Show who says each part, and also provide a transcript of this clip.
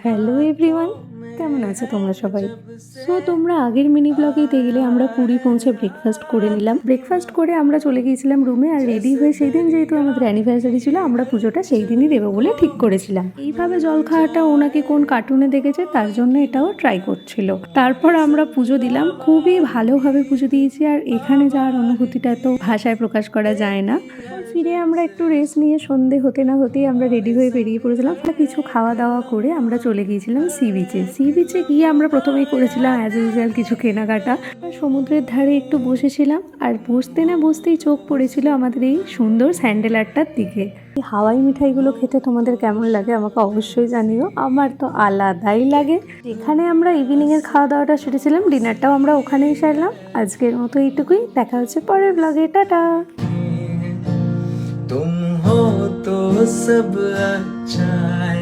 Speaker 1: Hello everyone, কেমন আছো তোমরা সবাই? সো তোমরা আগের মিনি ব্লগেই দেখলে আমরা পুরী পৌঁছে ব্রেকফাস্ট করে নিলাম। ব্রেকফাস্ট করে আমরা চলে গিয়েছিলাম রুমে, আর রেডি হয়ে সেই দিন যেহেতু আমাদের অ্যানিভার্সারি ছিল, আমরা পুজোটা সেই দিনই দেবো বলে ঠিক করেছিলাম। এইভাবে জল খাওয়াটা ওনাকে কোন কার্টুনে দেখেছে, তার জন্য এটাও ট্রাই করছিল। তারপর আমরা পুজো দিলাম, খুবই ভালোভাবে পুজো দিয়েছি, আর এখানে যাওয়ার অনুভূতিটা তো ভাষায় প্রকাশ করা যায় না। ফিরে আমরা একটু রেস্ট নিয়ে সন্ধে হতে না হতেই আমরা রেডি হয়ে বেরিয়ে পড়েছিলাম। কিছু খাওয়া দাওয়া করে আমরা চলে গিয়েছিলাম সি বিচে গিয়ে আমরা প্রথমেই করেছিলাম অ্যাজ ইউজুয়াল কিছু কেনাকাটা। সমুদ্রের ধারে একটু বসেছিলাম, আর বসতে না বসতেই চোখ পড়েছিল আমাদের এই সুন্দর স্যান্ডেল আর্টটার দিকে। এই হাওয়াই মিঠাইগুলো খেতে তোমাদের কেমন লাগে আমাকে অবশ্যই জানিও, আমার তো আলাদাই লাগে। এখানে আমরা ইভিনিংয়ের খাওয়া দাওয়াটা সেরেছিলাম, ডিনারটাও আমরা ওখানেই সারলাম। আজকের মতো এইটুকুই, দেখা হচ্ছে পরের ব্লগে, টাটা।
Speaker 2: तुम हो तो सब अच्छा है।